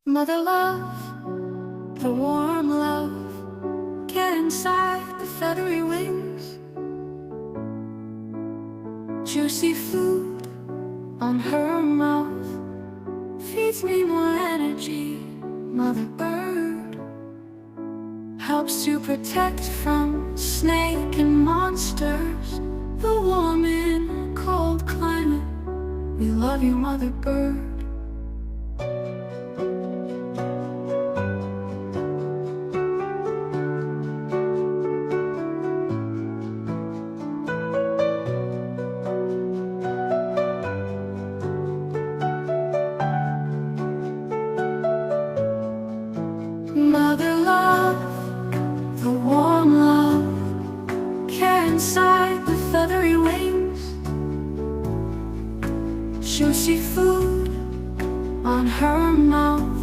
Mother love, the warm love, get inside the feathery wings. Juicy food on her mouth feeds me more energy. Mother bird helps to protect from snake and monsters. The warm and cold climate, we love you, mother bird. Mother love, the warm love, care inside the feathery wings. Juicy food